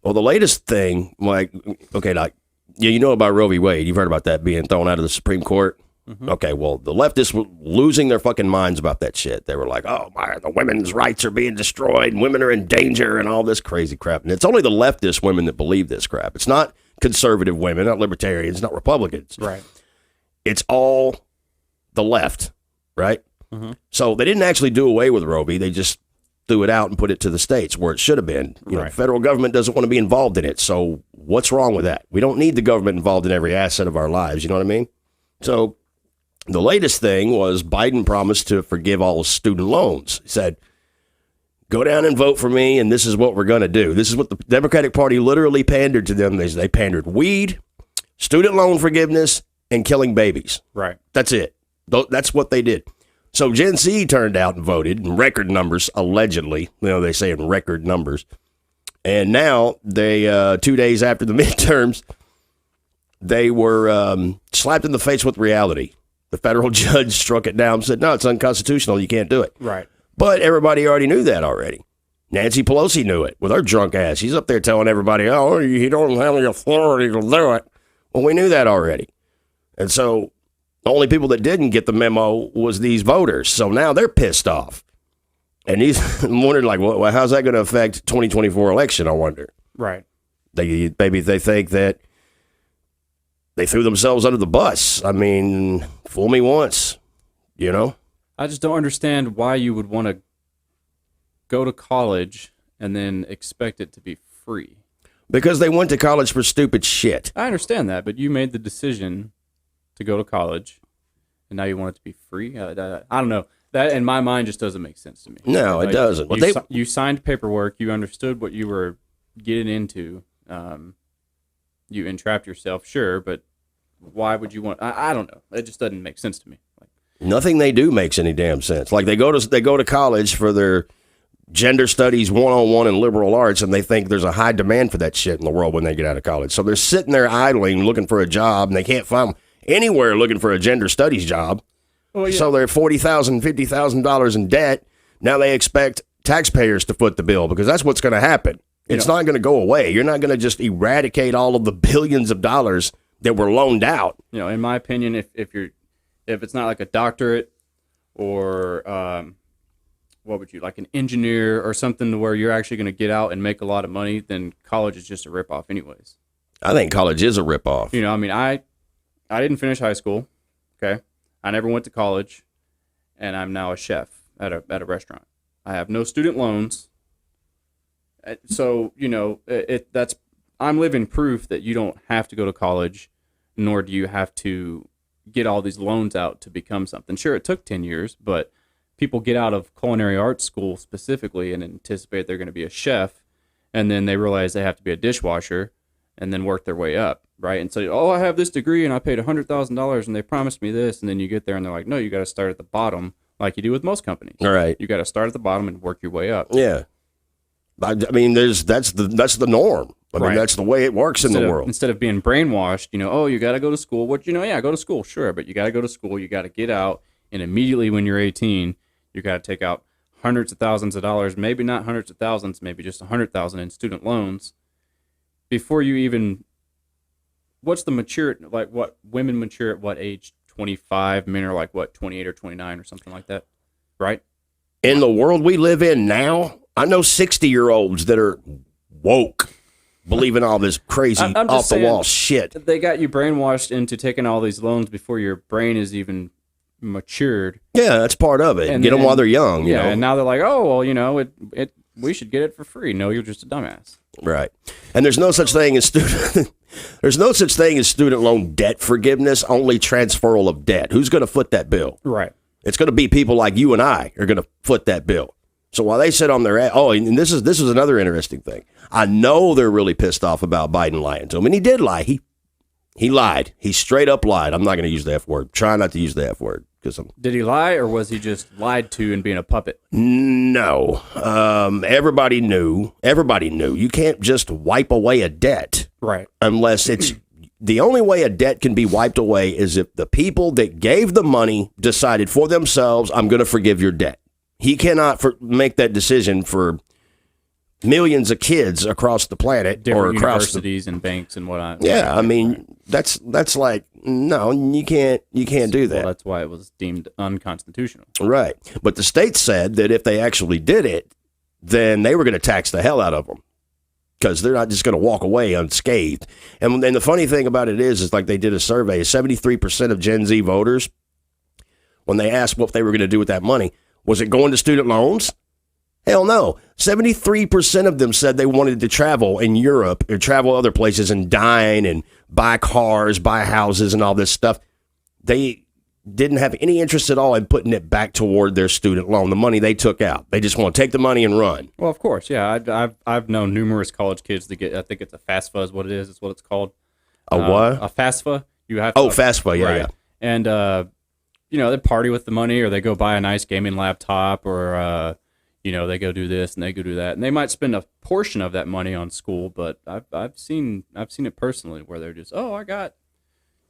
Well, the latest thing, like, okay, like, yeah, you know about Roe v. Wade. You've heard about that being thrown out of the Supreme Court. Mm-hmm. Okay, well, the leftists were losing their fucking minds about that shit. They were like, oh, the women's rights are being destroyed, and women are in danger, and all this crazy crap. And it's only the leftist women that believe this crap. It's not conservative women, not libertarians, not Republicans. Right. It's all the left, right? Mm-hmm. So they didn't actually do away with Roe v. They just threw it out and put it to the states where it should have been. You know, the federal government doesn't want to be involved in it. So what's wrong with that? We don't need the government involved in every asset of our lives. You know what I mean? So the latest thing was Biden promised to forgive all student loans. He said, go down and vote for me, and this is what we're going to do. This is what the Democratic Party literally pandered to them. They pandered weed, student loan forgiveness, and killing babies. Right. That's it. That's what they did. So Gen Z turned out and voted in record numbers, allegedly. You know, they say in record numbers. And now, they 2 days after the midterms, they were slapped in the face with reality. The federal judge struck it down and said, no, it's unconstitutional. You can't do it. Right. But everybody already knew that already. Nancy Pelosi knew it with her drunk ass. She's up there telling everybody, oh, you don't have the authority to do it. Well, we knew that already. And so the only people that didn't get the memo was these voters. So now they're pissed off. And he's wondering, like, well, how's that going to affect 2024 election, I wonder? Right. Maybe they think that they threw themselves under the bus. I mean, fool me once, you know? I just don't understand why you would want to go to college and then expect it to be free. Because they went to college for stupid shit. I understand that, but you made the decision to go to college, and now you want it to be free? I don't know. That, in my mind, just doesn't make sense to me. No, it doesn't. You signed paperwork. You understood what you were getting into. You entrapped yourself, sure, but why would you want... I don't know. It just doesn't make sense to me. Nothing they do makes any damn sense. Like, they go to college for their gender studies 101 and liberal arts, and they think there's a high demand for that shit in the world when they get out of college. So they're sitting there idling, looking for a job, and they can't find anywhere looking for a gender studies job. Well, yeah. So they're $40,000, $50,000 in debt. Now they expect taxpayers to foot the bill because that's what's going to happen. It's not going to go away. You're not going to just eradicate all of the billions of dollars that were loaned out. You know, in my opinion, if it's not like a doctorate or what would you like, an engineer or something where you're actually going to get out and make a lot of money, then college is just a ripoff anyways. I think college is a ripoff. You know, I mean, I didn't finish high school. Okay. I never went to college, and I'm now a chef at a restaurant. I have no student loans. So, you know, I'm living proof that you don't have to go to college, nor do you have to get all these loans out to become something. Sure, it took 10 years, but people get out of culinary arts school specifically and anticipate they're going to be a chef, and then they realize they have to be a dishwasher and then work their way up, right? And so, oh, I have this degree and I paid $100,000 and they promised me this, and then you get there and they're like, no, you got to start at the bottom like you do with most companies. All right. You got to start at the bottom and work your way up. Yeah. I mean, that's the norm. I mean, that's the way it works in the world. Instead of being brainwashed, you know, oh, you got to go to school. What, you know, yeah, go to school, sure, but you got to go to school. You got to get out, and immediately when you're 18, you got to take out hundreds of thousands of dollars, maybe not hundreds of thousands, maybe just 100,000 in student loans before you even. What's the mature, like what women mature at what age? 25. Men are like what, 28 or 29 or something like that, right? In the world we live in now, I know 60-year-olds that are woke, believing all this crazy off-the-wall shit. They got you brainwashed into taking all these loans before your brain is even matured. Yeah, that's part of it. Get them while they're young. You know? And now they're like, oh, well, you know, we should get it for free. No, you're just a dumbass. Right. And there's no such thing as student loan debt forgiveness, only transferal of debt. Who's going to foot that bill? Right. It's going to be people like you and I are going to foot that bill. So while they sit on their ass, and this is another interesting thing. I know they're really pissed off about Biden lying to them, and he did lie. He lied. He straight up lied. I'm not going to use the F word. Try not to use the F word. Did he lie, or was he just lied to and being a puppet? No. Everybody knew. You can't just wipe away a debt. Right. Unless it's... The only way a debt can be wiped away is if the people that gave the money decided for themselves, I'm going to forgive your debt. He cannot make that decision for millions of kids across the planet Different or across universities and banks and whatnot. Yeah, I mean that's like no, you can't do that. Well, that's why it was deemed unconstitutional. Right. But the state said that if they actually did it, then they were going to tax the hell out of them because they're not just going to walk away unscathed. And the funny thing about it is like they did a survey, 73% of Gen Z voters, when they asked what they were going to do with that money, was it going to student loans? Hell no. 73% of them said they wanted to travel in Europe or travel other places and dine and buy cars, buy houses and all this stuff. They didn't have any interest at all in putting it back toward their student loan, the money they took out. They just want to take the money and run. Well, of course, yeah. I've known numerous college kids that get, I think it's a FAFSA is what it is. It's what it's called. A what? A FAFSA. You have FAFSA, yeah, right. yeah. And, they party with the money or they go buy a nice gaming laptop or, they go do this and they go do that. And they might spend a portion of that money on school, but I've seen it personally where they're just, I got,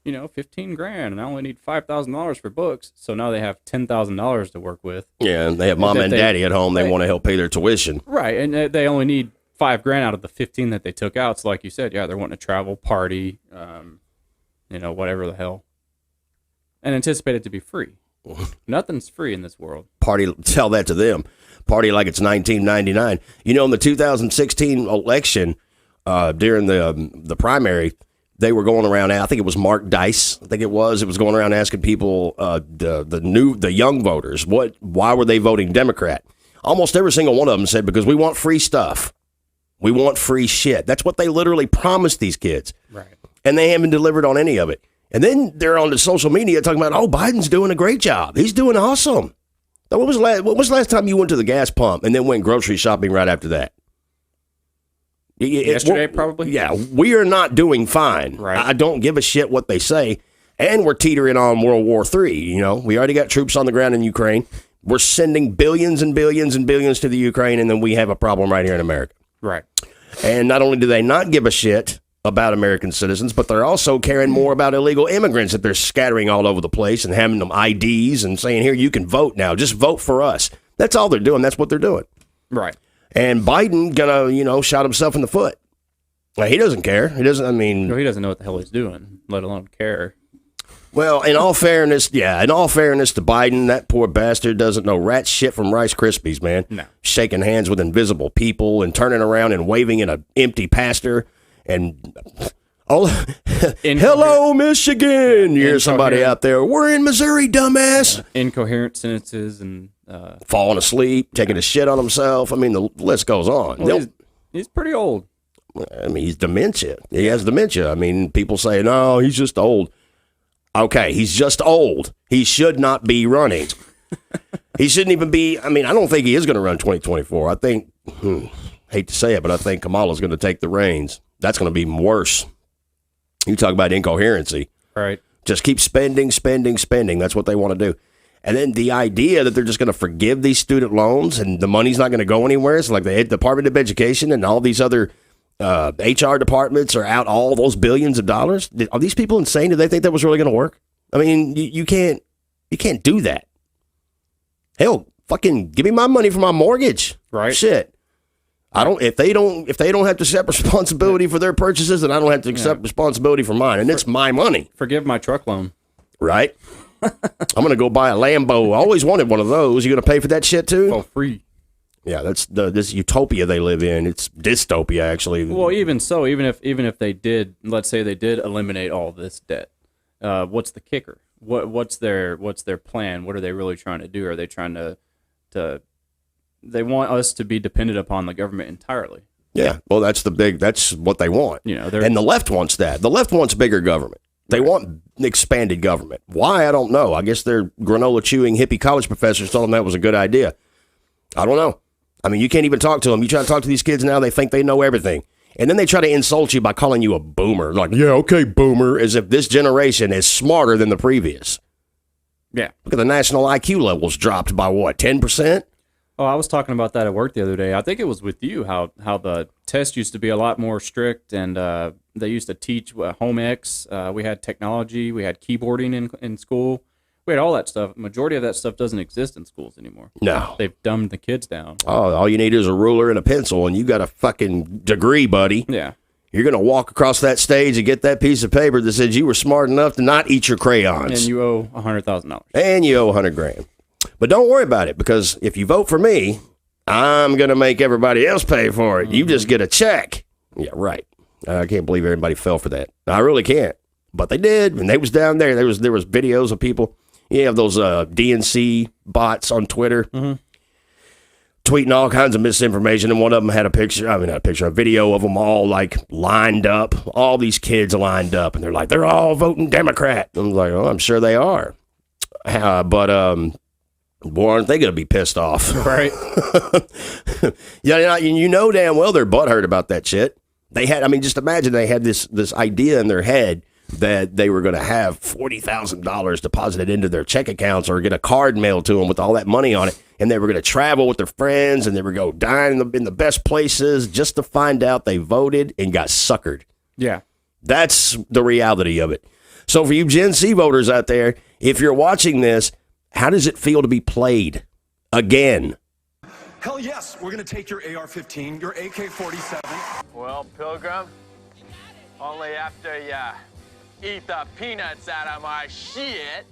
$15,000 and I only need $5,000 for books. So now they have $10,000 to work with. Yeah, and they have mom and daddy at home. They want to help pay their tuition. Right, and they only need $5,000 out of the 15 that they took out. So like you said, yeah, they're wanting to travel, party, whatever the hell, and anticipate it to be free. Nothing's free in this world. Party, tell that to them. Party like it's 1999. In the 2016 election, during the primary, they were going around. I think it was Mark Dice. I think it was going around asking people, the young voters, why were they voting Democrat? Almost every single one of them said because we want free stuff, we want free shit. That's what they literally promised these kids, right? And they haven't delivered on any of it. And then they're on the social media talking about, Biden's doing a great job. He's doing awesome. Now, what was the last time you went to the gas pump and then went grocery shopping right after that? Yesterday, probably? Yeah, we are not doing fine. Right. I don't give a shit what they say. And we're teetering on World War III. We already got troops on the ground in Ukraine. We're sending billions and billions and billions to the Ukraine, and then we have a problem right here in America. Right. And not only do they not give a shit about American citizens, but they're also caring more about illegal immigrants that they're scattering all over the place and having them IDs and saying, here, you can vote now. Just vote for us. That's all they're doing. That's what they're doing. Right. And Biden gonna, shot himself in the foot. Like, he doesn't care. He doesn't, he doesn't know what the hell he's doing, let alone care. Well, in all fairness to Biden, that poor bastard doesn't know rat shit from Rice Krispies, man. No. Shaking hands with invisible people and turning around and waving in an empty pastor and hello, Michigan. You hear somebody out there, we're in Missouri, dumbass. Incoherent sentences and falling asleep, taking a shit on himself. I mean, the list goes on. Well, he's pretty old. I mean, he's dementia. He has dementia. I mean, people say, no, he's just old. Okay, he's just old. He should not be running. He shouldn't even be. I mean, I don't think he is going to run 2024. I think, hate to say it, but I think Kamala's going to take the reins. That's going to be worse. You talk about incoherency. Right. Just keep spending. That's what they want to do. And then the idea that they're just going to forgive these student loans and the money's not going to go anywhere. It's like the Department of Education and all these other HR departments are out all those billions of dollars. Are these people insane? Do they think that was really going to work? I mean, you can't do that. Hell, fucking give me my money for my mortgage. Right. Shit. If they don't have to accept responsibility for their purchases, then I don't have to accept responsibility for mine, and it's my money. Forgive my truck loan. Right. I'm gonna go buy a Lambo. I always wanted one of those. You gonna pay for that shit too? Oh, free. Yeah, that's this utopia they live in. It's dystopia, actually. Well, even so, even if they did, let's say they did eliminate all this debt, what's the kicker? What's their plan? What are they really trying to do? Are they trying to they want us to be dependent upon the government entirely? Yeah, well, that's what they want. And the left wants that. The left wants bigger government. They want expanded government. Why? I don't know. I guess their granola chewing hippie college professors told them that was a good idea. I don't know. I mean, you can't even talk to them. You try to talk to these kids now, they think they know everything. And then they try to insult you by calling you a boomer. Like, yeah, okay, boomer, as if this generation is smarter than the previous. Yeah. Look at the national IQ levels dropped by what, 10%? Oh, I was talking about that at work the other day. I think it was with you, how the test used to be a lot more strict, and they used to teach home ec. We had technology. We had keyboarding in school. Wait, all that stuff, majority of that stuff doesn't exist in schools anymore. No. They've dumbed the kids down. Oh, all you need is a ruler and a pencil, and you got a fucking degree, buddy. Yeah. You're going to walk across that stage and get that piece of paper that says you were smart enough to not eat your crayons. And you owe $100,000. And you owe $100,000. But don't worry about it, because if you vote for me, I'm going to make everybody else pay for it. You just get a check. Yeah, right. I can't believe everybody fell for that. I really can't. But they did, and they was down there. There was videos of people. You have those DNC bots on Twitter tweeting all kinds of misinformation, and one of them had a video of them all like lined up, all these kids lined up, and they're like, they're all voting Democrat. I'm like, oh, I'm sure they are. But boy, aren't they going to be pissed off? Right. Yeah, you know damn well they're butthurt about that shit. They had, just imagine they had this idea in their head that they were going to have $40,000 deposited into their check accounts or get a card mailed to them with all that money on it. And they were going to travel with their friends and they would go dine in the best places just to find out they voted and got suckered. Yeah. That's the reality of it. So for you Gen Z voters out there, if you're watching this, how does it feel to be played again? Hell yes, we're going to take your AR-15, your AK-47. Well, Pilgrim, only after ya eat the peanuts out of my shit.